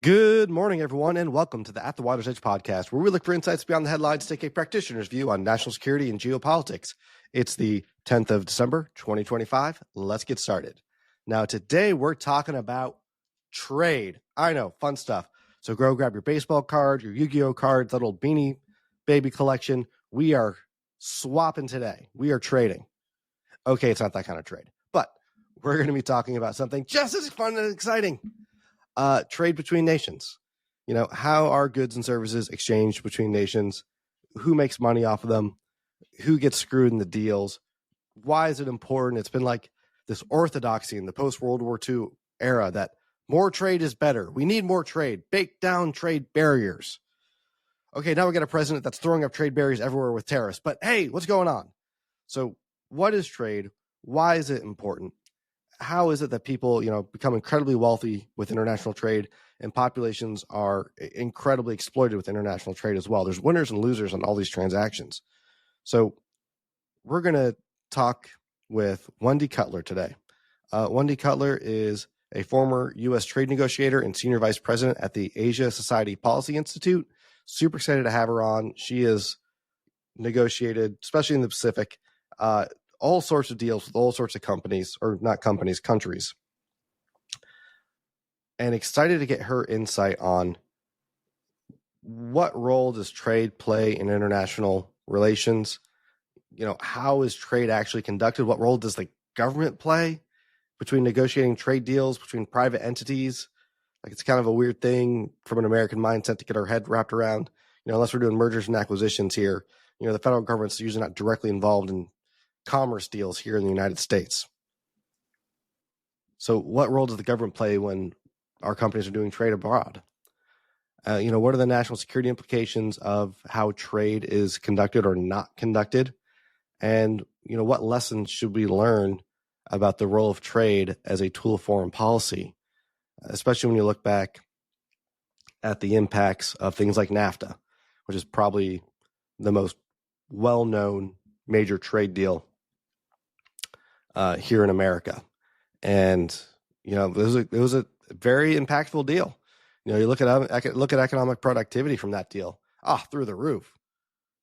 Good morning, everyone, and welcome to the At the Water's Edge podcast, where we look for insights beyond the headlines to take a practitioner's view on national security and geopolitics. It's the 10th of December, 2025. Let's get started. Now, today we're talking about trade. I know, fun stuff. So go grab your baseball card, your Yu-Gi-Oh cards, that old Beanie Baby collection. We are swapping today. We are trading. Okay, it's not that kind of trade, but we're going to be talking about something just as fun and exciting. Trade between nations. You know, how are goods and services exchanged between nations? Who makes money off of them? Who gets screwed in the deals? Why is it important? It's been like this orthodoxy in the post-World War II era that more trade is better. We need more trade. Bake down trade barriers. Okay, now we got a president that's throwing up trade barriers everywhere with tariffs. But hey, what's going on? So what is trade? Why is it important? How is it that people, become incredibly wealthy with international trade and populations are incredibly exploited with international trade as well? There's winners and losers on all these transactions. So we're going to talk with Wendy Cutler today. Wendy Cutler is a former U.S. trade negotiator and senior vice president at the Asia Society Policy Institute. Super excited to have her on. She has negotiated, especially in the Pacific, all sorts of deals with all sorts of companies, or not companies, countries. And excited to get her insight on what role does trade play in international relations? How is trade actually conducted? What role does the government play between negotiating trade deals between private entities? Like, it's kind of a weird thing from an American mindset to get our head wrapped around, unless we're doing mergers and acquisitions here. The federal government's usually not directly involved in commerce deals here in the United States. So what role does the government play when our companies are doing trade abroad? What are the national security implications of how trade is conducted or not conducted? And, what lessons should we learn about the role of trade as a tool of foreign policy, especially when you look back at the impacts of things like NAFTA, which is probably the most well-known major trade deal here in America. And, it was a very impactful deal. You look at economic productivity from that deal. Through the roof.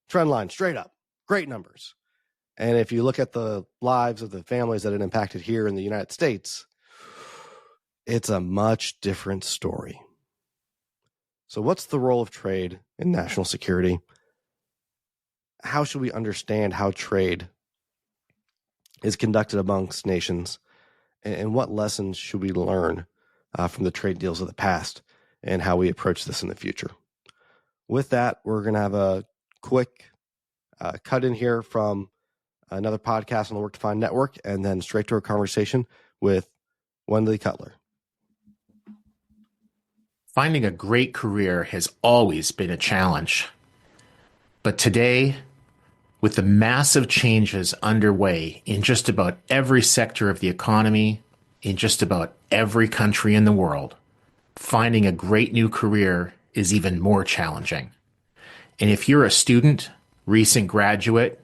Trend line straight up. Great numbers. And if you look at the lives of the families that it impacted here in the United States, it's a much different story. So what's the role of trade in national security? How should we understand how trade is conducted amongst nations, and what lessons should we learn from the trade deals of the past and how we approach this in the future? With that, we're going to have a quick cut in here from another podcast on the Work to Find Network, and then straight to a conversation with Wendy Cutler. Finding a great career has always been a challenge. But today, with the massive changes underway in just about every sector of the economy, in just about every country in the world, finding a great new career is even more challenging. And if you're a student, recent graduate,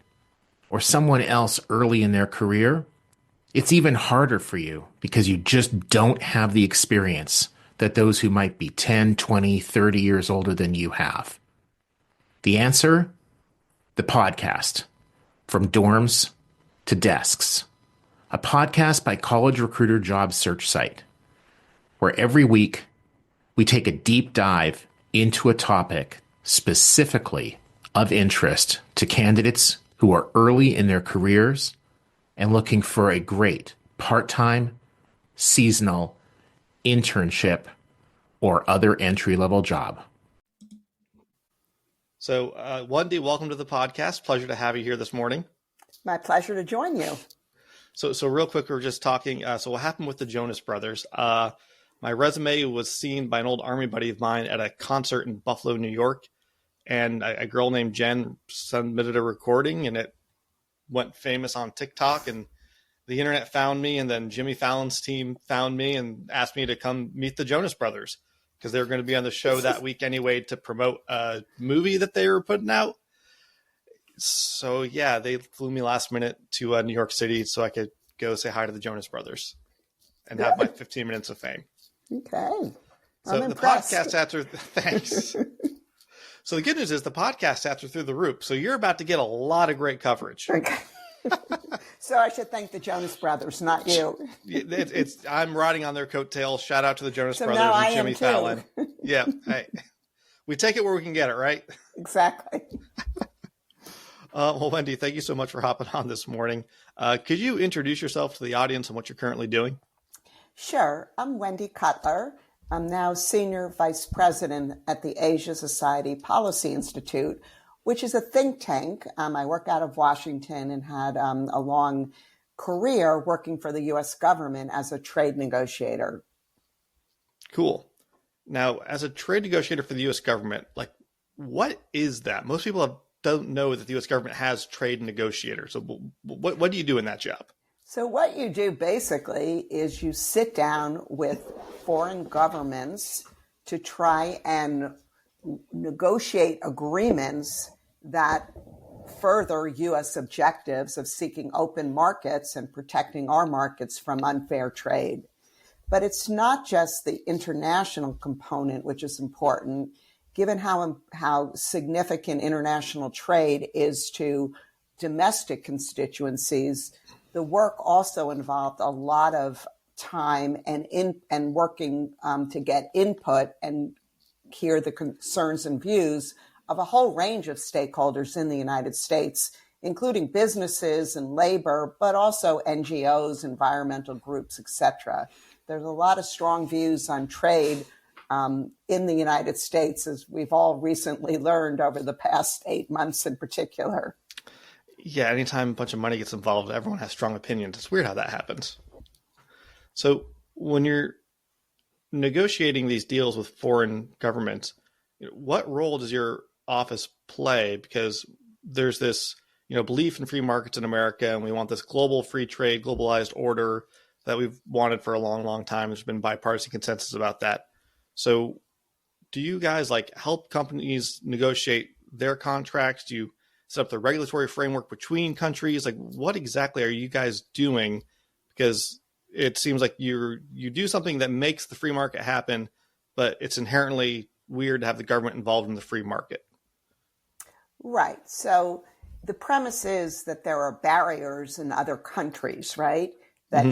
or someone else early in their career, it's even harder for you because you just don't have the experience that those who might be 10, 20, 30 years older than you have. The answer? The podcast, From Dorms to Desks, a podcast by College Recruiter job search site, where every week we take a deep dive into a topic specifically of interest to candidates who are early in their careers and looking for a great part-time, seasonal, internship, or other entry-level job. So, Wendy, welcome to the podcast. Pleasure to have you here this morning. My pleasure to join you. So real quick, we were just talking. So what happened with the Jonas Brothers? My resume was seen by an old Army buddy of mine at a concert in Buffalo, New York. And a girl named Jen submitted a recording, and it went famous on TikTok. And the internet found me, and then Jimmy Fallon's team found me and asked me to come meet the Jonas Brothers, because they were going to be on the show that week anyway to promote a movie that they were putting out. So, yeah, they flew me last minute to New York City so I could go say hi to the Jonas Brothers and have my 15 minutes of fame. Okay. So I'm impressed. The podcast stats are, thanks. So the good news is the podcast stats are through the roof. So you're about to get a lot of great coverage. Okay. So I should thank the Jonas Brothers, not you. I'm riding on their coattails. Shout out to the Jonas So Brothers now and I Jimmy am too. Fallon. Yeah. Hey, we take it where we can get it, right? Exactly. Well, Wendy, thank you so much for hopping on this morning. Could you introduce yourself to the audience and what you're currently doing? Sure. I'm Wendy Cutler. I'm now Senior Vice President at the Asia Society Policy Institute, which is a think tank. I work out of Washington and had a long career working for the U.S. government as a trade negotiator. Cool. Now, as a trade negotiator for the U.S. government, what is that? Most people don't know that the U.S. government has trade negotiators. So what do you do in that job? So what you do basically is you sit down with foreign governments to try and negotiate agreements that further U.S. objectives of seeking open markets and protecting our markets from unfair trade. But it's not just the international component, which is important, given how significant international trade is to domestic constituencies. The work also involved a lot of time and working to get input and hear the concerns and views of a whole range of stakeholders in the United States, including businesses and labor, but also NGOs, environmental groups, etc. There's a lot of strong views on trade in the United States, as we've all recently learned over the past 8 months in particular. Yeah, anytime a bunch of money gets involved, everyone has strong opinions. It's weird how that happens. So when you're negotiating these deals with foreign governments, what role does your office play? Because there's this, belief in free markets in America, and we want this global free trade, globalized order that we've wanted for a long, long time. There's been bipartisan consensus about that. So do you guys help companies negotiate their contracts? Do you set up the regulatory framework between countries? What exactly are you guys doing? Because it seems like you do something that makes the free market happen, but it's inherently weird to have the government involved in the free market. Right. So the premise is that there are barriers in other countries, right? That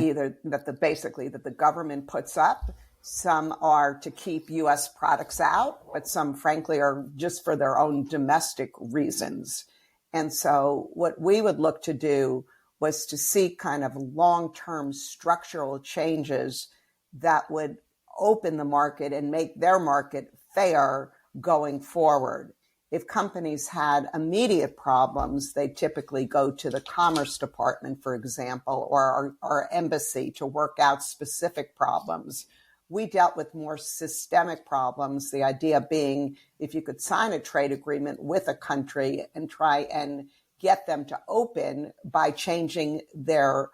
that the government puts up. Some are to keep U.S. products out, but some, frankly, are just for their own domestic reasons. And so what we would look to do was to see kind of long-term structural changes that would open the market and make their market fair going forward. If companies had immediate problems, they typically go to the Commerce Department, for example, or our embassy to work out specific problems. We dealt with more systemic problems, the idea being if you could sign a trade agreement with a country and try and get them to open by changing their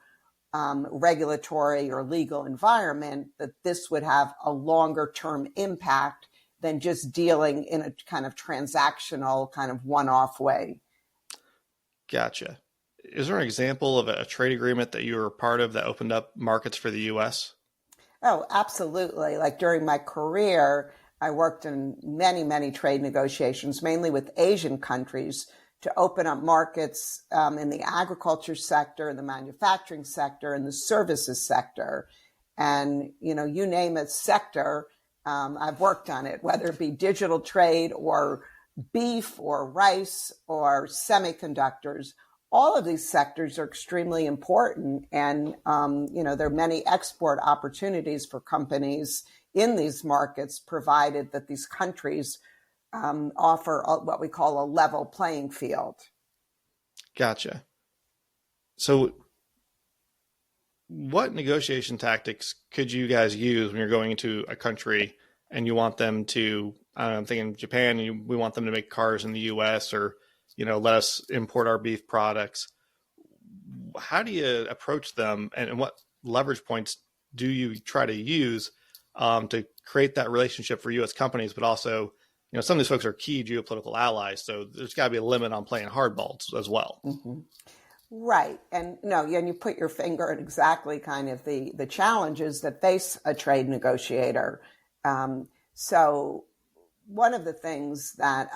regulatory or legal environment, that this would have a longer term impact than just dealing in a kind of transactional, kind of one-off way. Gotcha. Is there an example of a trade agreement that you were part of that opened up markets for the U.S.? Oh, absolutely. During my career, I worked in many, many trade negotiations, mainly with Asian countries, to open up markets in the agriculture sector, the manufacturing sector, and the services sector. And, you name a sector, I've worked on it, whether it be digital trade or beef or rice or semiconductors. All of these sectors are extremely important. And, there are many export opportunities for companies in these markets, provided that these countries offer what we call a level playing field. Gotcha. So what negotiation tactics could you guys use when you're going into a country and you want them to, I'm thinking Japan, we want them to make cars in the US, or, let us import our beef products. How do you approach them, and what leverage points do you try to use to create that relationship for US companies, but also, some of these folks are key geopolitical allies, so there's got to be a limit on playing hardball as well. Mm-hmm. Right. And you put your finger at exactly kind of the challenges that face a trade negotiator. So one of the things that,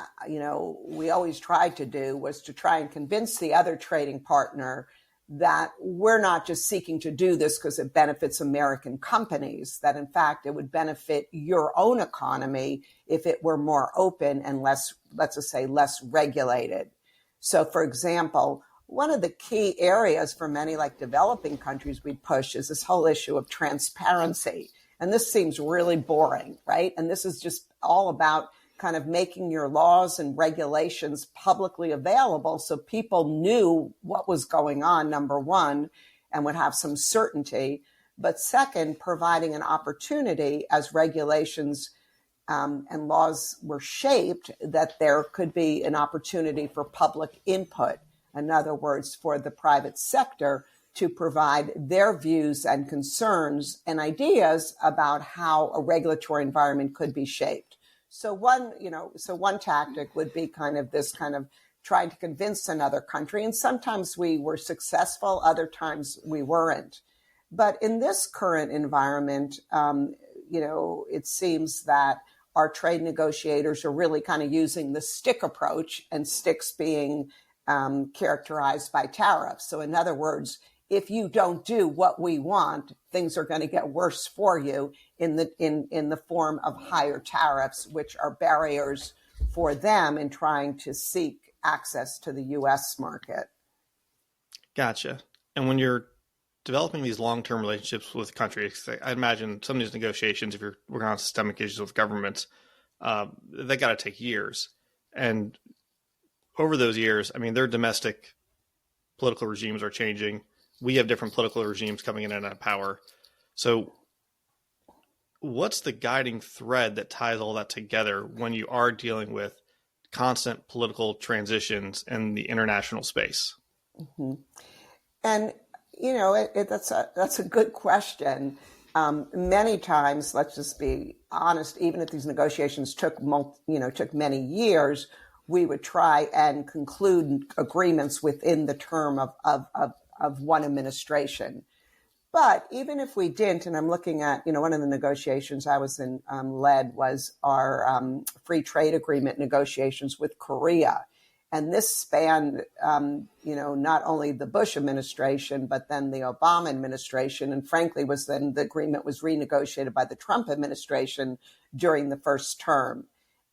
we always tried to do was to try and convince the other trading partner that we're not just seeking to do this because it benefits American companies, that in fact it would benefit your own economy if it were more open and less, let's just say, less regulated. So, for example, one of the key areas for many like developing countries we push is this whole issue of transparency. And this seems really boring, right? And this is just all about kind of making your laws and regulations publicly available so people knew what was going on, number one, and would have some certainty. But second, providing an opportunity as regulations and laws were shaped, that there could be an opportunity for public input. In other words, for the private sector to provide their views and concerns and ideas about how a regulatory environment could be shaped. So one tactic would be kind of trying to convince another country. And sometimes we were successful, other times we weren't. But in this current environment, it seems that our trade negotiators are really kind of using the stick approach, and sticks being characterized by tariffs. So in other words, if you don't do what we want, things are going to get worse for you in the form of higher tariffs, which are barriers for them in trying to seek access to the U.S. market. Gotcha. And when you're developing these long-term relationships with countries, I imagine some of these negotiations, if you're working on systemic issues with governments, they got to take years. And over those years, I mean, their domestic political regimes are changing. We have different political regimes coming in and out of power. So what's the guiding thread that ties all that together when you are dealing with constant political transitions in the international space? Mm-hmm. And, that's a good question. Many times, let's just be honest, even if these negotiations took many years, we would try and conclude agreements within the term of one administration. But even if we didn't, and I'm looking at, one of the negotiations I was in led was our free trade agreement negotiations with Korea. And this spanned, not only the Bush administration, but then the Obama administration. And frankly, the agreement was renegotiated by the Trump administration during the first term.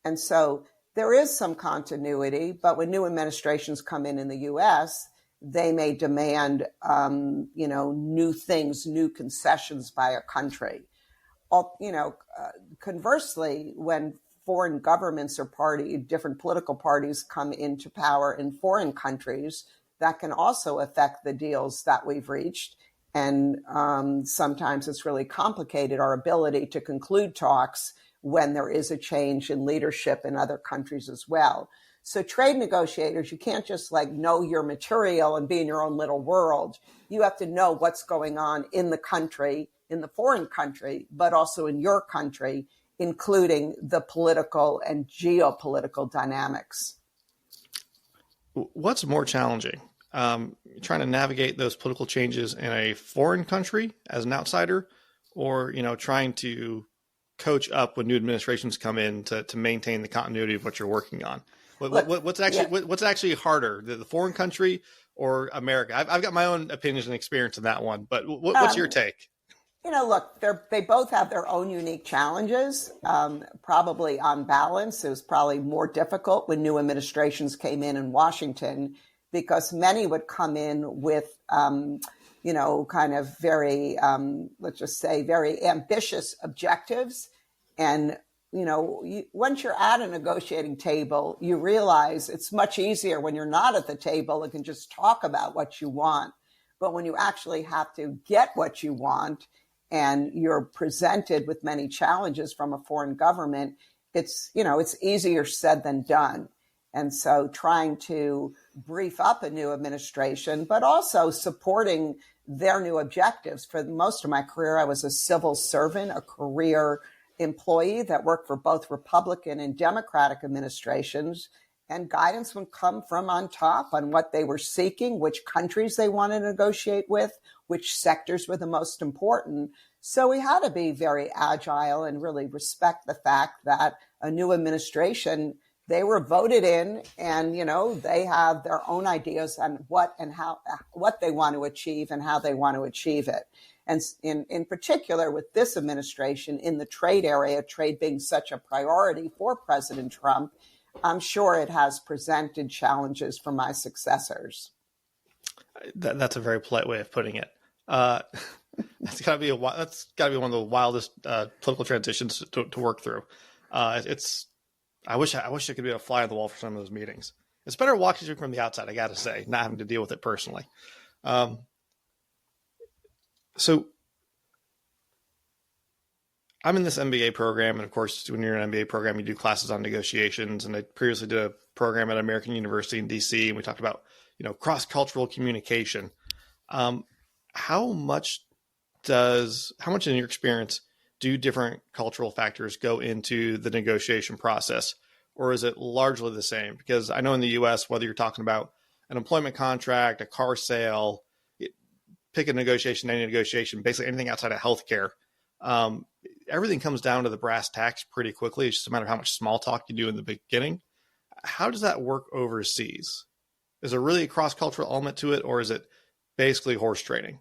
And so there is some continuity, but when new administrations come in the U.S., they may demand, new things, new concessions by a country. Conversely, when foreign governments or different political parties come into power in foreign countries, that can also affect the deals that we've reached. And sometimes it's really complicated our ability to conclude talks when there is a change in leadership in other countries as well. So trade negotiators, you can't just know your material and be in your own little world. You have to know what's going on in the country, in the foreign country, but also in your country, including the political and geopolitical dynamics. What's more challenging? Trying to navigate those political changes in a foreign country as an outsider, or, trying to coach up when new administrations come in to maintain the continuity of what you're working on? What's actually harder, the foreign country or America? I've got my own opinions and experience in that one, but what's your take? Look, they both have their own unique challenges. Probably on balance, it was probably more difficult when new administrations came in Washington, because many would come in with, kind of very, let's just say, very ambitious objectives. And, once you're at a negotiating table, you realize it's much easier when you're not at the table and can just talk about what you want. But when you actually have to get what you want, and you're presented with many challenges from a foreign government, it's easier said than done. And so trying to brief up a new administration, but also supporting their new objectives. For most of my career, I was a civil servant, a career employee that worked for both Republican and Democratic administrations. and guidance would come from on top on what they were seeking, which countries they wanted to negotiate with, which sectors were the most important. So we had to be very agile and really respect the fact that a new administration, they were voted in, and they have their own ideas on what they want to achieve and how they want to achieve it. And in particular with this administration in the trade area, trade being such a priority for President Trump, I'm sure it has presented challenges for my successors. That's a very polite way of putting it. That's got to be one of the wildest political transitions to work through. I wish I could be a fly on the wall for some of those meetings. It's better watching it from the outside, I got to say, not having to deal with it personally. So I'm in this MBA program, and of course, when you're in an MBA program, you do classes on negotiations. And I previously did a program at American University in DC, and we talked about cross-cultural communication. How much in your experience do different cultural factors go into the negotiation process, or is it largely the same? Because I know in the U.S., whether you're talking about an employment contract, a car sale, pick any negotiation, basically anything outside of healthcare, everything comes down to the brass tacks pretty quickly. It's just a matter of how much small talk you do in the beginning. How does that work overseas? Is there really a cross-cultural element to it, or is it basically horse trading?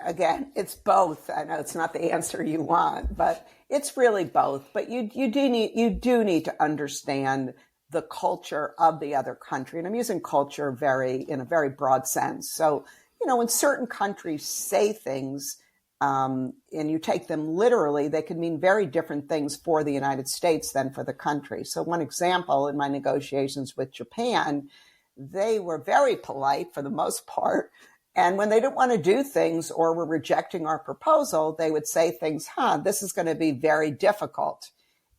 Again, it's both. I know it's not the answer you want, but it's really both. But you do need to understand the culture of the other country, and I'm using culture in a very broad sense. So, when certain countries say things, and you take them literally, they could mean very different things for the United States than for the country. So, one example in my negotiations with Japan, they were very polite for the most part. And when they didn't want to do things or were rejecting our proposal, they would say things, this is going to be very difficult.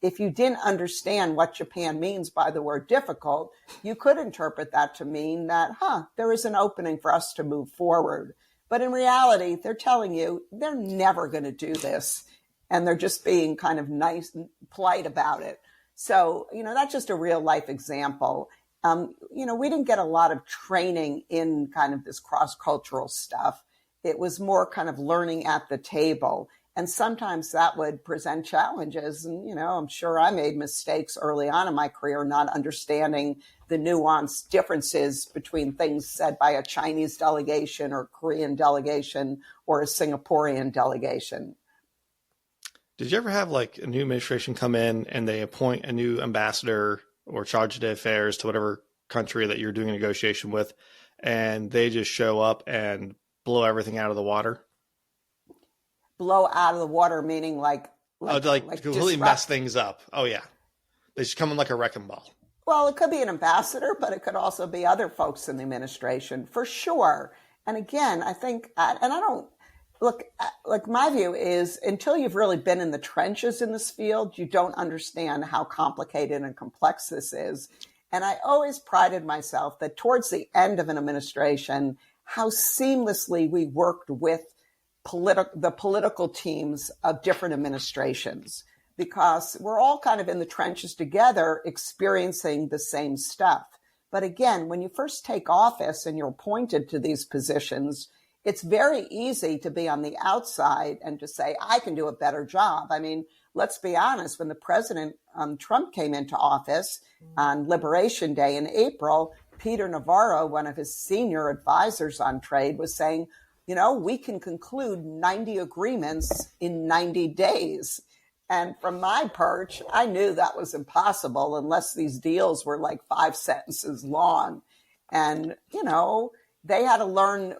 If you didn't understand what Japan means by the word difficult, you could interpret that to mean that, there is an opening for us to move forward. But in reality, they're telling you they're never going to do this. And they're just being kind of nice and polite about it. So, that's just a real life example. We didn't get a lot of training in kind of this cross-cultural stuff. It was more kind of learning at the table. And sometimes that would present challenges. And, I'm sure I made mistakes early on in my career, not understanding the nuanced differences between things said by a Chinese delegation or Korean delegation or a Singaporean delegation. Did you ever have like a new administration come in and they appoint a new ambassador or charge d'affaires to whatever country that you're doing a negotiation with, and they just show up and blow everything out of the water? Blow out of the water, meaning like completely mess things up. Oh yeah. They just come in like a wrecking ball. Well, it could be an ambassador, but it could also be other folks in the administration for sure. And again, I think, and I don't look, like my view is until you've really been in the trenches in this field, you don't understand how complicated and complex this is. And I always prided myself that towards the end of an administration, how seamlessly we worked with the political teams of different administrations, because we're all kind of in the trenches together experiencing the same stuff. But again, when you first take office and you're appointed to these positions, it's very easy to be on the outside and to say, I can do a better job. I mean, let's be honest, when the President Trump came into office on Liberation Day in April, Peter Navarro, one of his senior advisors on trade, was saying, we can conclude 90 agreements in 90 days. And from my perch, I knew that was impossible unless these deals were like 5 sentences long. And, they had to learn,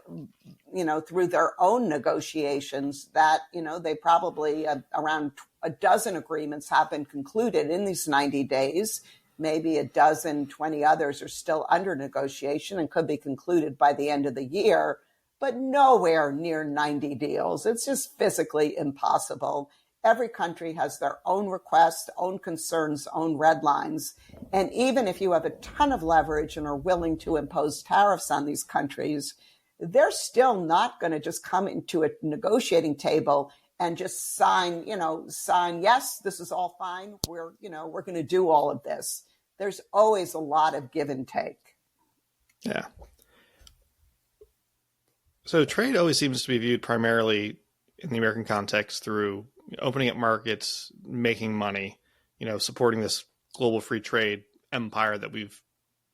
through their own negotiations that, they probably around a dozen agreements have been concluded in these 90 days. Maybe a dozen, 20 others are still under negotiation and could be concluded by the end of the year, but nowhere near 90 deals. It's just physically impossible. Every country has their own requests, own concerns, own red lines. And even if you have a ton of leverage and are willing to impose tariffs on these countries, they're still not going to just come into a negotiating table and just sign, yes, this is all fine. We're going to do all of this. there's always a lot of give and take. Yeah. So trade always seems to be viewed primarily in the American context through opening up markets, making money, supporting this global free trade empire that we've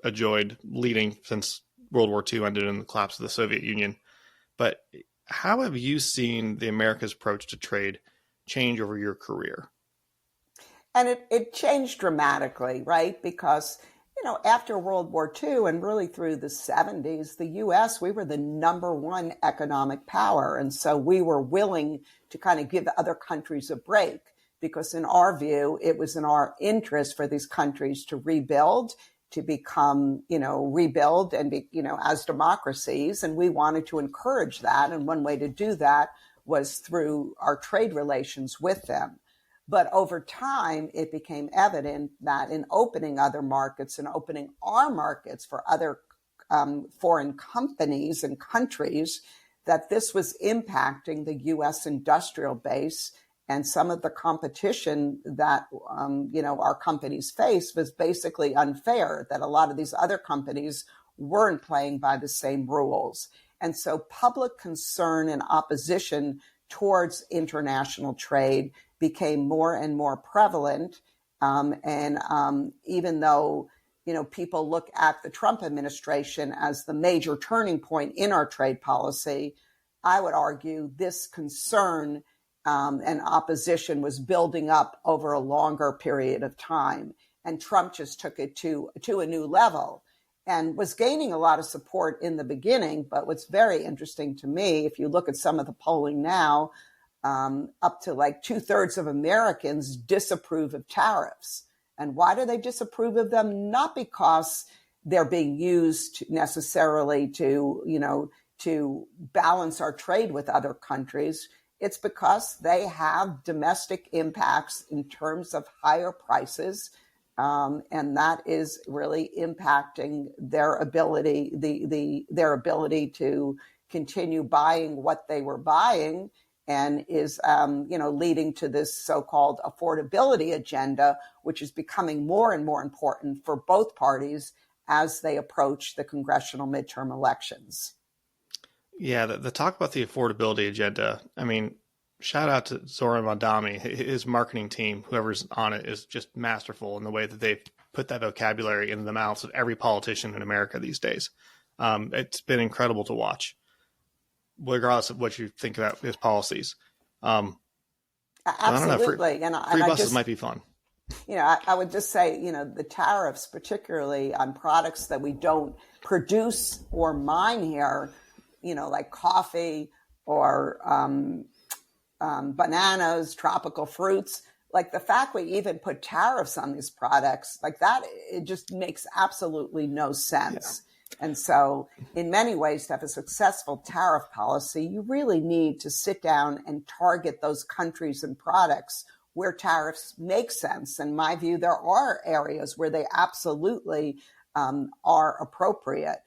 enjoyed leading since World War II ended in the collapse of the Soviet Union. But how have you seen the America's approach to trade change over your career? And it changed dramatically, right? Because, after World War II and really through the 70s, the U.S., we were the number one economic power. And so we were willing to kind of give other countries a break because in our view, it was in our interest for these countries to rebuild, to become, rebuild and be, as democracies. And we wanted to encourage that. And one way to do that was through our trade relations with them. But over time, it became evident that in opening other markets and opening our markets for other foreign companies and countries, that this was impacting the U.S. industrial base. And some of the competition that, our companies face was basically unfair, that a lot of these other companies weren't playing by the same rules. And so public concern and opposition towards international trade became more and more prevalent. Even though, people look at the Trump administration as the major turning point in our trade policy, I would argue this concern and opposition was building up over a longer period of time. And Trump just took it to a new level and was gaining a lot of support in the beginning. But what's very interesting to me, if you look at some of the polling now, up to like 2/3 of Americans disapprove of tariffs. And why do they disapprove of them? Not because they're being used necessarily to balance our trade with other countries. It's because they have domestic impacts in terms of higher prices. And that is really impacting their ability, their ability to continue buying what they were buying, and is, leading to this so-called affordability agenda, which is becoming more and more important for both parties as they approach the congressional midterm elections. Yeah, the talk about the affordability agenda, shout out to Zoran Mondami. His marketing team, whoever's on it, is just masterful in the way that they've put that vocabulary into the mouths of every politician in America these days. It's been incredible to watch, regardless of what you think about his policies. Absolutely. Free buses might be fun. I would just say, the tariffs, particularly on products that we don't produce or mine here, like coffee or bananas, tropical fruits, like the fact we even put tariffs on these products, like that, it just makes absolutely no sense. Yeah. And so in many ways, to have a successful tariff policy, you really need to sit down and target those countries and products where tariffs make sense. In my view, there are areas where they absolutely are appropriate.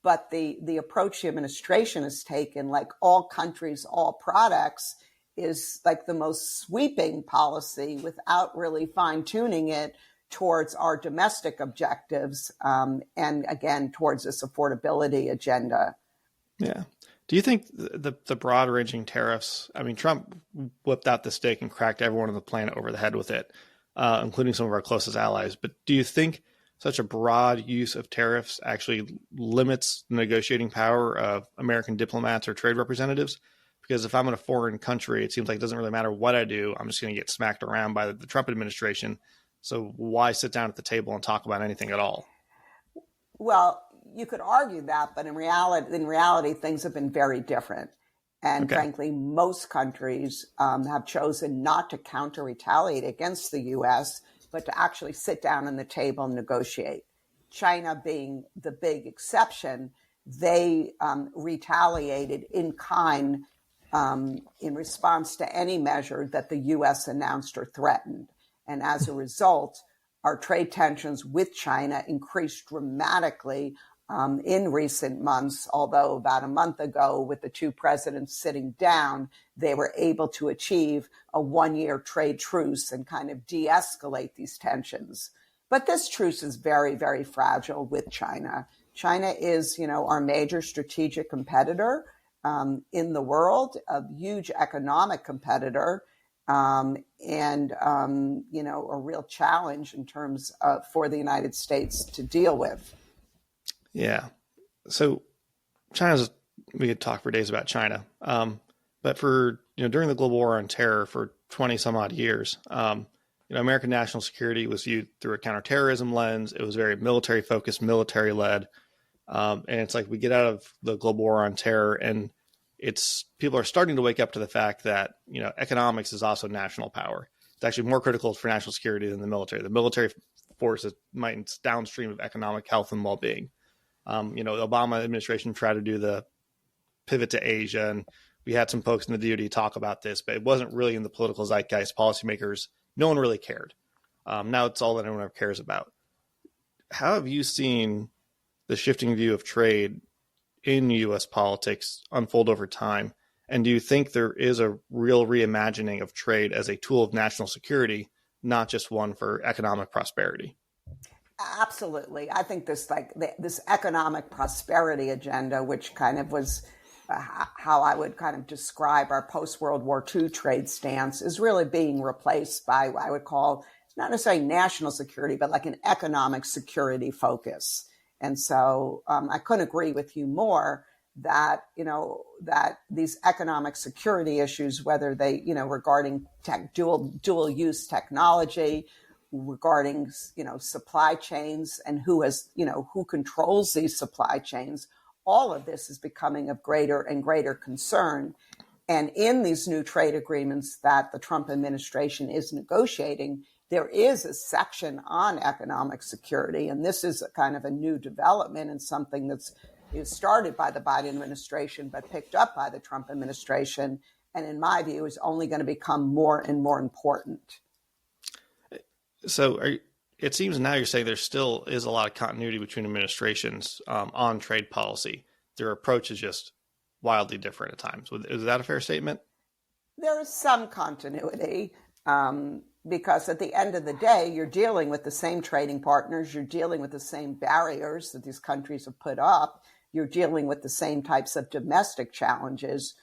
But the approach the administration has taken, like all countries, all products, is like the most sweeping policy without really fine-tuning it towards our domestic objectives, and again, towards this affordability agenda. Yeah. Do you think the broad-ranging tariffs, Trump whipped out the stick and cracked everyone on the planet over the head with it, including some of our closest allies. But do you think such a broad use of tariffs actually limits the negotiating power of American diplomats or trade representatives? Because if I'm in a foreign country, it seems like it doesn't really matter what I do. I'm just going to get smacked around by the Trump administration. So why sit down at the table and talk about anything at all? Well, you could argue that, but in reality, things have been very different. And frankly, most countries have chosen not to counter-retaliate against the U.S., but to actually sit down on the table and negotiate. China being the big exception, they retaliated in kind in response to any measure that the U.S. announced or threatened. And as a result, our trade tensions with China increased dramatically in recent months, although about a month ago, with the two presidents sitting down, they were able to achieve a one-year trade truce and kind of de-escalate these tensions. But this truce is very, very fragile with China. China is, our major strategic competitor in the world, a huge economic competitor, and a real challenge in terms of for the United States to deal with. Yeah. So we could talk for days about China. But for, during the global war on terror for 20 some odd years, American national security was viewed through a counterterrorism lens. It was very military focused, military led. And it's like we get out of the global war on terror and people are starting to wake up to the fact that, economics is also national power. It's actually more critical for national security than the military. The military force is downstream of economic health and well-being. The Obama administration tried to do the pivot to Asia, and we had some folks in the DoD talk about this, but it wasn't really in the political zeitgeist. Policymakers, no one really cared. Now it's all that anyone ever cares about. How have you seen the shifting view of trade in U.S. politics unfold over time? And do you think there is a real reimagining of trade as a tool of national security, not just one for economic prosperity? Absolutely. I think this economic prosperity agenda, which kind of was how I would kind of describe our post-World War II trade stance, is really being replaced by what I would call not necessarily national security, but like an economic security focus. And so I couldn't agree with you more that, that these economic security issues, whether they, regarding dual use technology, regarding, supply chains and who controls these supply chains, all of this is becoming of greater and greater concern. And in these new trade agreements that the Trump administration is negotiating, there is a section on economic security. And this is a kind of a new development and something that's started by the Biden administration, but picked up by the Trump administration. And in my view, is only going to become more and more important. So it seems now you're saying there still is a lot of continuity between administrations on trade policy. Their approach is just wildly different at times. Is that a fair statement? There is some continuity because at the end of the day, you're dealing with the same trading partners. You're dealing with the same barriers that these countries have put up. You're dealing with the same types of domestic challenges.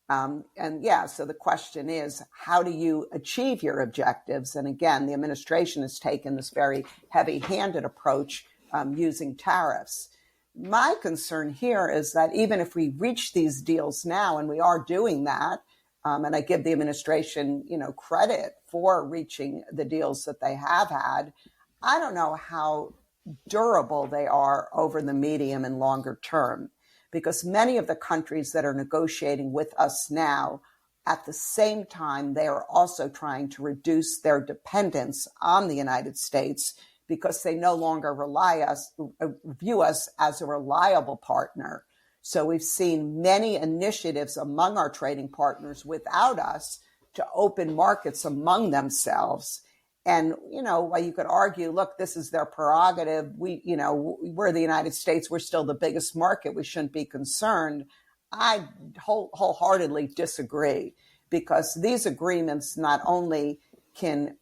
So the question is, how do you achieve your objectives? And again, the administration has taken this very heavy-handed approach using tariffs. My concern here is that even if we reach these deals now, and we are doing that, and I give the administration, credit for reaching the deals that they have had, I don't know how durable they are over the medium and longer term. Because many of the countries that are negotiating with us now, at the same time, they are also trying to reduce their dependence on the United States because they no longer view us as a reliable partner. So we've seen many initiatives among our trading partners without us to open markets among themselves. And, while you could argue, look, this is their prerogative. We're the United States. We're still the biggest market. We shouldn't be concerned. I wholeheartedly disagree because these agreements not only can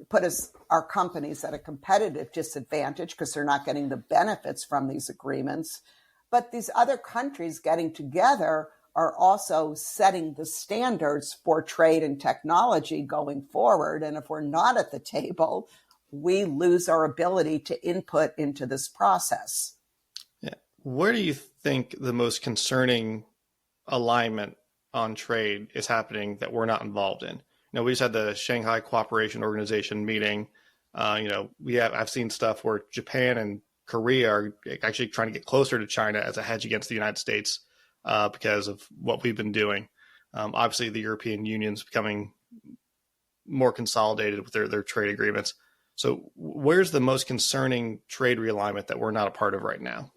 put our companies at a competitive disadvantage because they're not getting the benefits from these agreements, but these other countries getting together are also setting the standards for trade and technology going forward. And if we're not at the table, we lose our ability to input into this process. Yeah. Where do you think the most concerning alignment on trade is happening that we're not involved in? We just had the Shanghai Cooperation Organization meeting. I've seen stuff where Japan and Korea are actually trying to get closer to China as a hedge against the United States. Because of what we've been doing. Obviously, the European Union's becoming more consolidated with their trade agreements. So where's the most concerning trade realignment that we're not a part of right now?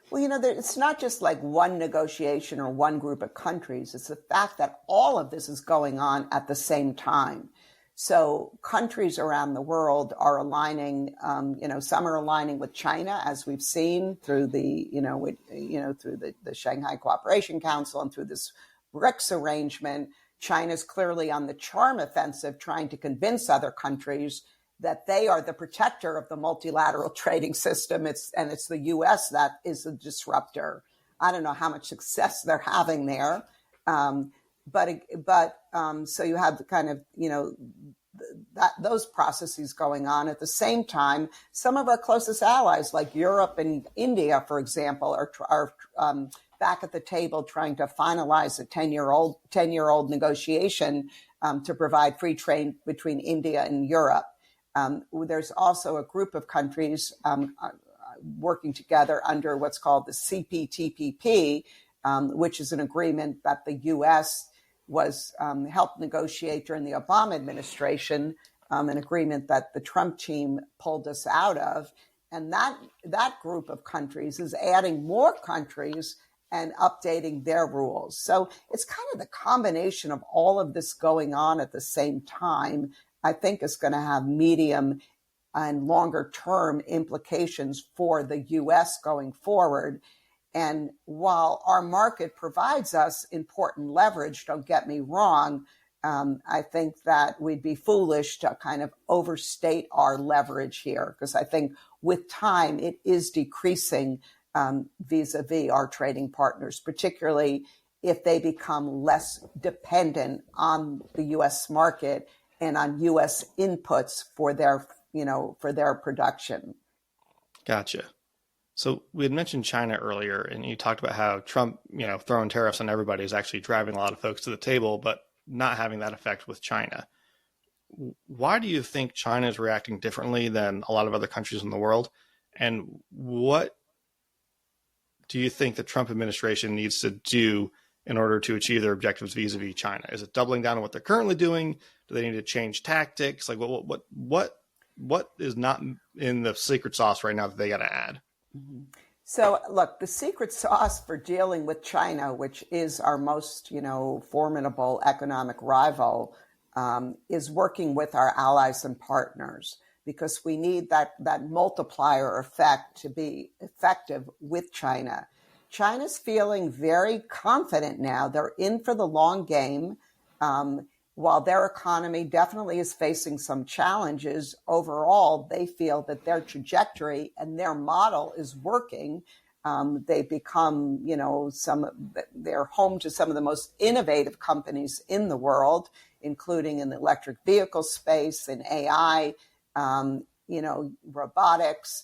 Well, it's not just like one negotiation or one group of countries. It's the fact that all of this is going on at the same time. So countries around the world are aligning, some are aligning with China, as we've seen through the Shanghai Cooperation Council and through this BRICS arrangement. China's clearly on the charm offensive, trying to convince other countries that they are the protector of the multilateral trading system. It's the U.S. that is a disruptor. I don't know how much success they're having there. So you have the kind of, those processes going on. At the same time, some of our closest allies, like Europe and India, for example, are back at the table trying to finalize a 10-year-old negotiation to provide free trade between India and Europe. There's also a group of countries working together under what's called the CPTPP, which is an agreement that the U.S. was helped negotiate during the Obama administration, an agreement that the Trump team pulled us out of. And that group of countries is adding more countries and updating their rules. So it's kind of the combination of all of this going on at the same time, I think is going to have medium and longer term implications for the U.S. going forward. And while our market provides us important leverage, don't get me wrong, I think that we'd be foolish to kind of overstate our leverage here, because I think with time it is decreasing vis-a-vis our trading partners, particularly if they become less dependent on the U.S. market and on U.S. inputs for their production. Gotcha. So we had mentioned China earlier, and you talked about how Trump, throwing tariffs on everybody is actually driving a lot of folks to the table, but not having that effect with China. Why do you think China is reacting differently than a lot of other countries in the world? And what do you think the Trump administration needs to do in order to achieve their objectives vis-a-vis China? Is it doubling down on what they're currently doing? Do they need to change tactics? Like what is not in the secret sauce right now that they got to add? Mm-hmm. So look, the secret sauce for dealing with China, which is our most, formidable economic rival, is working with our allies and partners, because we need that multiplier effect to be effective with China. China's feeling very confident now. They're in for the long game. While their economy definitely is facing some challenges, overall, they feel that their trajectory and their model is working. They've become, they're home to some of the most innovative companies in the world, including in the electric vehicle space and AI, robotics,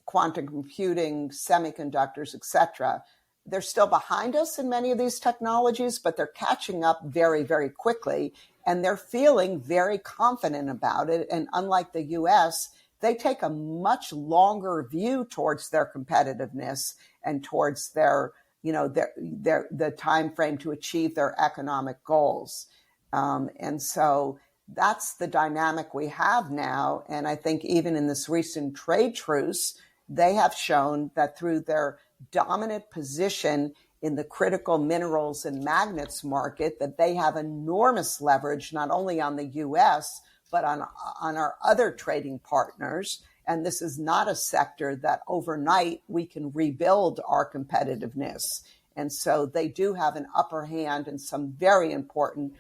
quantum computing, semiconductors, et cetera. They're still behind us in many of these technologies, but they're catching up very, very quickly, and they're feeling very confident about it. And unlike the U.S., they take a much longer view towards their competitiveness and towards their the time frame to achieve their economic goals. And so that's the dynamic we have now. And I think even in this recent trade truce, they have shown that through their dominant position in the critical minerals and magnets market, that they have enormous leverage, not only on the U.S., but on our other trading partners. And this is not a sector that overnight we can rebuild our competitiveness. And so they do have an upper hand in some very important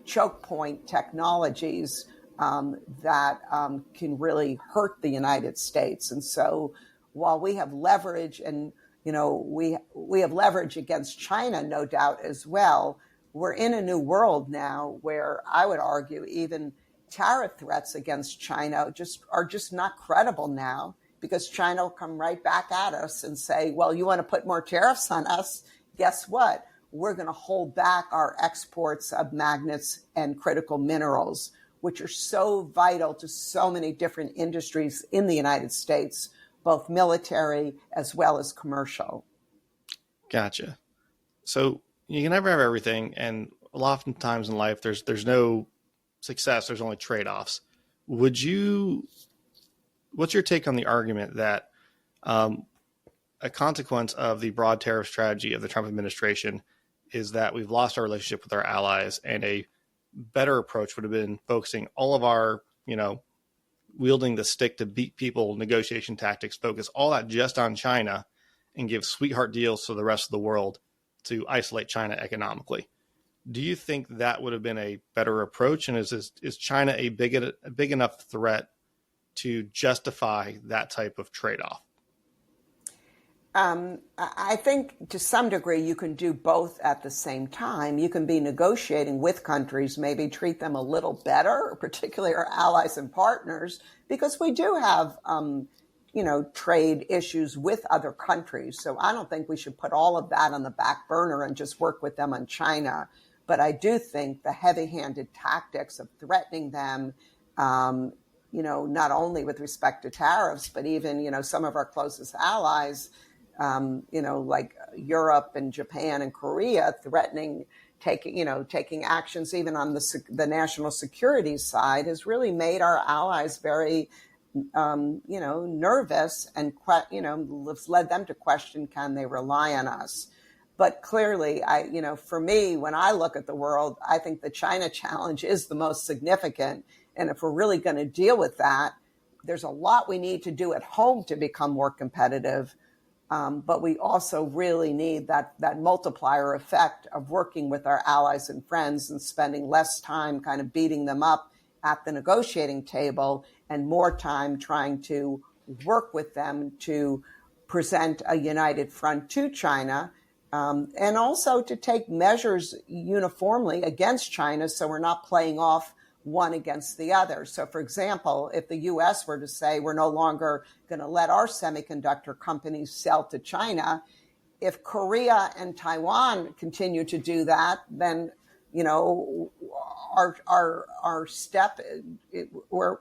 choke point technologies that can really hurt the United States. And so while we have leverage and we have leverage against China, no doubt, as well, we're in a new world now where I would argue even tariff threats against China are just not credible now, because China will come right back at us and say, well, you want to put more tariffs on us? Guess what? We're going to hold back our exports of magnets and critical minerals, which are so vital to so many different industries in the United States, both military as well as commercial. Gotcha. So you can never have everything, and a lot of times in life, there's no success. There's only trade-offs. What's your take on the argument that a consequence of the broad tariff strategy of the Trump administration is that we've lost our relationship with our allies, and a better approach would have been focusing all of our, wielding the stick to beat people negotiation tactics, focus all that just on China and give sweetheart deals to the rest of the world to isolate China economically? Do you think that would have been a better approach? And is China a big enough threat to justify that type of trade-off? I think to some degree you can do both at the same time. You can be negotiating with countries, maybe treat them a little better, particularly our allies and partners, because we do have, trade issues with other countries. So I don't think we should put all of that on the back burner and just work with them on China. But I do think the heavy-handed tactics of threatening them, not only with respect to tariffs, but even, some of our closest allies, like Europe and Japan and Korea, threatening taking actions even on the national security side, has really made our allies very, nervous, and led them to question, can they rely on us? But clearly, for me, when I look at the world, I think the China challenge is the most significant. And if we're really going to deal with that, there's a lot we need to do at home to become more competitive. But we also really need that multiplier effect of working with our allies and friends and spending less time kind of beating them up at the negotiating table and more time trying to work with them to present a united front to China, and also to take measures uniformly against China so we're not playing off one against the other. So, for example, if the U.S. were to say we're no longer going to let our semiconductor companies sell to China, if Korea and Taiwan continue to do that, then our step, we're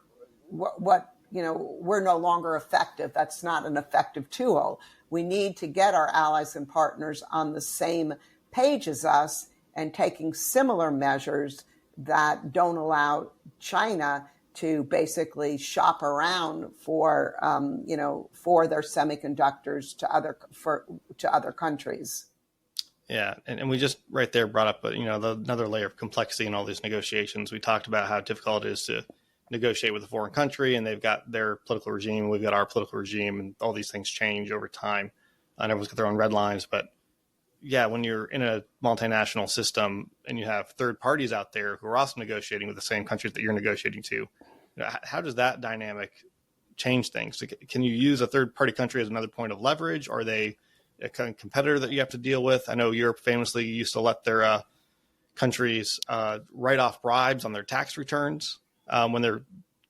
no longer effective. That's not an effective tool. We need to get our allies and partners on the same page as us and taking similar measures that don't allow China to basically shop around for their semiconductors to other countries. Yeah, and we just right there brought up another layer of complexity in all these negotiations. We talked about how difficult it is to negotiate with a foreign country, and they've got their political regime, we've got our political regime, and all these things change over time. And everyone's got their own red lines, but yeah, when you're in a multinational system and you have third parties out there who are also negotiating with the same countries that you're negotiating to, how does that dynamic change things? Can you use a third party country as another point of leverage? Are they a kind of competitor that you have to deal with? I know Europe famously used to let their countries write off bribes on their tax returns when they're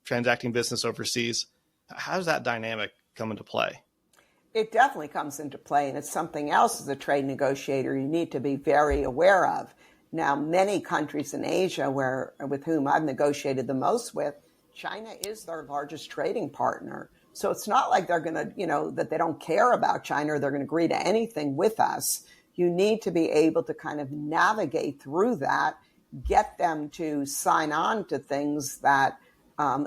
transacting business overseas. How does that dynamic come into play? It definitely comes into play, and it's something else as a trade negotiator you need to be very aware of. Now, many countries in Asia with whom I've negotiated the most with, China is their largest trading partner. So it's not like they're going to, that they don't care about China or they're going to agree to anything with us. You need to be able to kind of navigate through that, get them to sign on to things that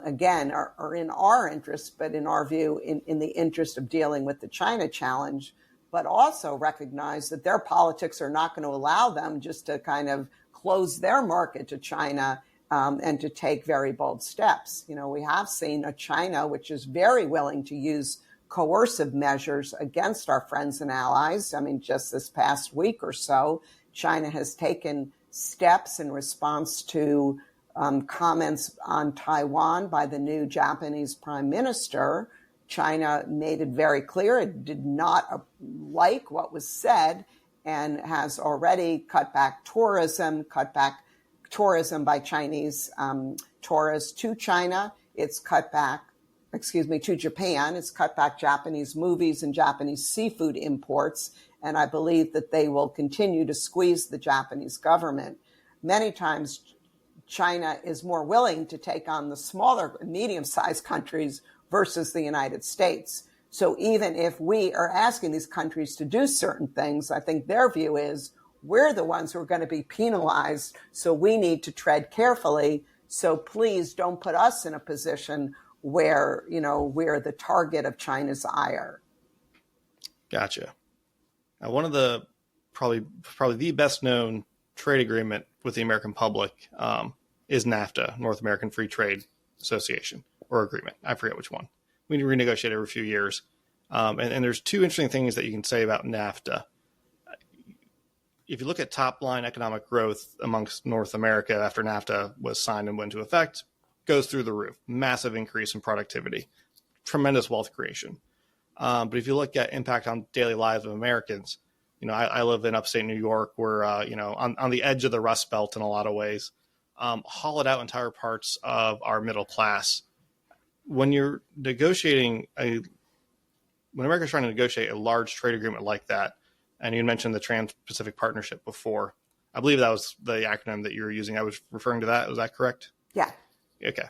again, are in our interest, but in our view, in the interest of dealing with the China challenge, but also recognize that their politics are not going to allow them just to kind of close their market to China and to take very bold steps. We have seen a China which is very willing to use coercive measures against our friends and allies. I mean, just this past week or so, China has taken steps in response to comments on Taiwan by the new Japanese prime minister. China made it very clear it did not like what was said and has already cut back tourism by Chinese tourists to China. It's cut back, to Japan. It's cut back Japanese movies and Japanese seafood imports. And I believe that they will continue to squeeze the Japanese government. Many times, China is more willing to take on the smaller, medium-sized countries versus the United States. So even if we are asking these countries to do certain things, I think their view is we're the ones who are going to be penalized, so we need to tread carefully. So please don't put us in a position where, we're the target of China's ire. Gotcha. Now, one of the probably the best known trade agreement with the American public is NAFTA, North American Free Trade Association, or agreement. I forget which one. We renegotiate every few years. And there's two interesting things that you can say about NAFTA. if you look at top line economic growth amongst North America after NAFTA was signed and went into effect, goes through the roof. Massive increase in productivity, tremendous wealth creation. But if you look at impact on daily lives of Americans, I live in upstate New York. We're, on the edge of the Rust Belt in a lot of ways, hollowed out entire parts of our middle class. When you're negotiating when America's trying to negotiate a large trade agreement like that, and you mentioned the Trans-Pacific Partnership before, I believe that was the acronym that you were using. I was referring to that. Was that correct? Yeah. Okay.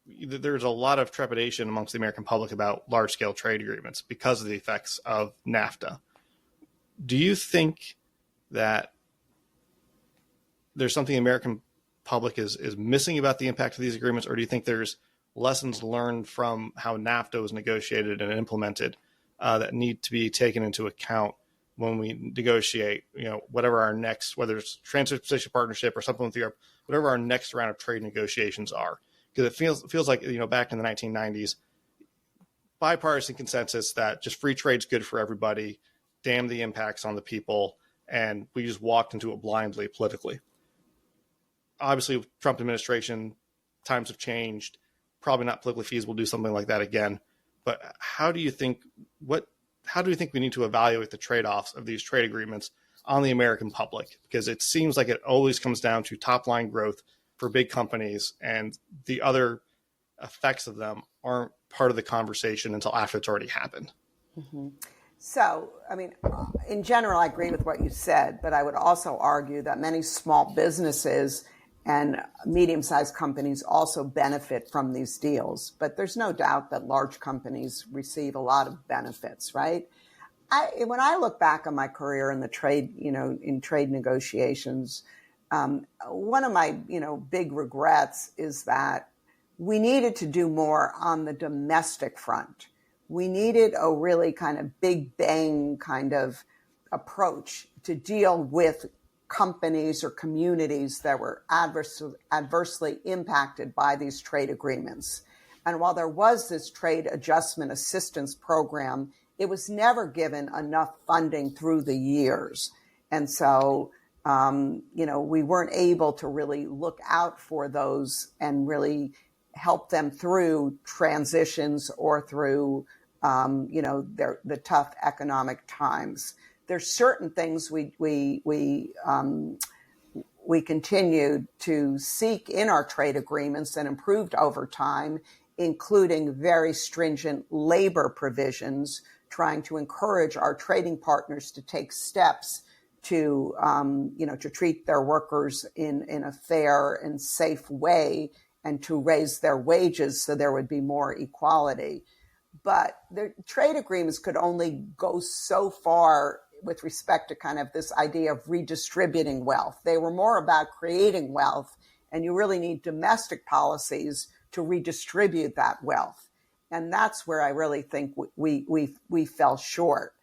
There's a lot of trepidation amongst the American public about large-scale trade agreements because of the effects of NAFTA. Do you think that there's something the American public is missing about the impact of these agreements, or do you think there's lessons learned from how NAFTA was negotiated and implemented that need to be taken into account when we negotiate, whatever our next, whether it's Trans-Pacific Partnership or something with Europe, whatever our next round of trade negotiations are? Because it feels like, back in the 1990s, bipartisan consensus that just free trade's good for everybody, damn the impacts on the people, and we just walked into it blindly politically. Obviously, with Trump administration, times have changed. Probably not politically feasible to do something like that again. But how do you think we need to evaluate the trade-offs of these trade agreements on the American public? Because it seems like it always comes down to top-line growth for big companies, and the other effects of them aren't part of the conversation until after it's already happened. Mm-hmm. So, in general, I agree with what you said, but I would also argue that many small businesses and medium-sized companies also benefit from these deals. But there's no doubt that large companies receive a lot of benefits, right? When I look back on my career in the trade, in trade negotiations, one of my, big regrets is that we needed to do more on the domestic front. We needed a really kind of big bang kind of approach to deal with companies or communities that were adversely impacted by these trade agreements. And while there was this trade adjustment assistance program, it was never given enough funding through the years. And so, we weren't able to really look out for those and really help them through transitions or through, the tough economic times. There's certain things we continued to seek in our trade agreements and improved over time, including very stringent labor provisions, trying to encourage our trading partners to take steps to treat their workers in a fair and safe way and to raise their wages so there would be more equality. But the trade agreements could only go so far with respect to kind of this idea of redistributing wealth. They were more about creating wealth, and you really need domestic policies to redistribute that wealth. And that's where I really think we fell short.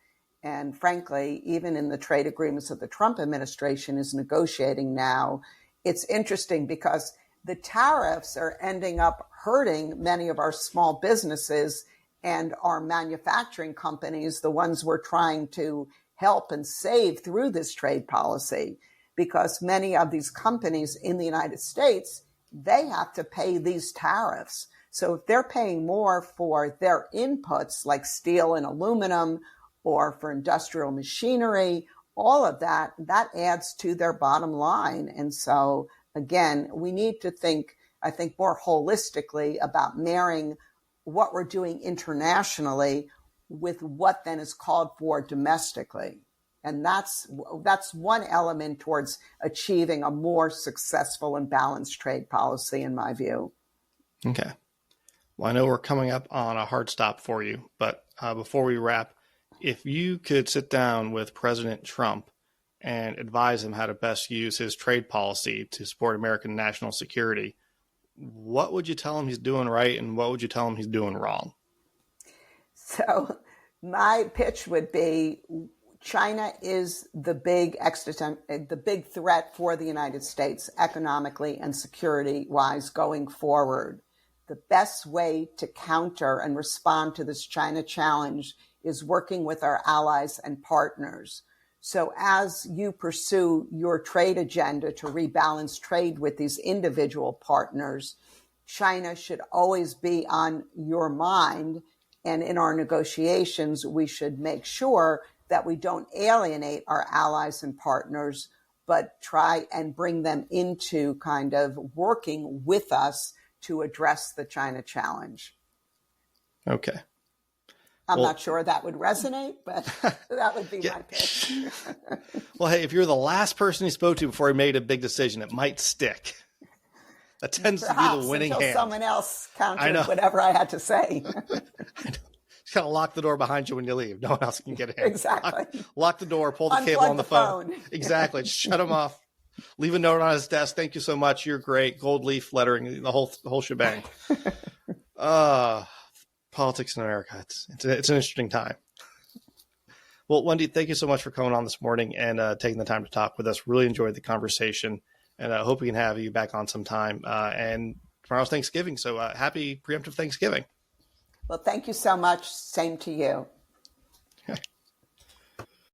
And frankly, even in the trade agreements that the Trump administration is negotiating now, it's interesting because the tariffs are ending up hurting many of our small businesses and our manufacturing companies, the ones we're trying to help and save through this trade policy, because many of these companies in the United States, they have to pay these tariffs. So if they're paying more for their inputs like steel and aluminum or for industrial machinery, all of that adds to their bottom line. And so again, we need to think, I think, more holistically about marrying what we're doing internationally with what then is called for domestically. And that's one element towards achieving a more successful and balanced trade policy, in my view. Okay. Well, I know we're coming up on a hard stop for you, but before we wrap, if you could sit down with President Trump and advise him how to best use his trade policy to support American national security, what would you tell him he's doing right and what would you tell him he's doing wrong? So my pitch would be China is the big threat for the United States economically and security-wise going forward. The best way to counter and respond to this China challenge is working with our allies and partners. So as you pursue your trade agenda to rebalance trade with these individual partners, China should always be on your mind. And in our negotiations, we should make sure that we don't alienate our allies and partners, but try and bring them into kind of working with us to address the China challenge. Okay. I'm not sure that would resonate, but that would be yeah. my pitch. Well, hey, if you're the last person he spoke to before he made a big decision, it might stick. That tends to be the winning until hand. Someone else countered whatever I had to say. I know. Just kind of lock the door behind you when you leave. No one else can get in. Exactly. Lock the door, pull the cable on the phone. Exactly. Just shut him off. Leave a note on his desk. Thank you so much. You're great. Gold leaf lettering, the whole shebang. Politics in America. It's an interesting time. Well, Wendy, thank you so much for coming on this morning and taking the time to talk with us. Really enjoyed the conversation, and I hope we can have you back on sometime. And tomorrow's Thanksgiving, so happy preemptive Thanksgiving. Well, thank you so much. Same to you.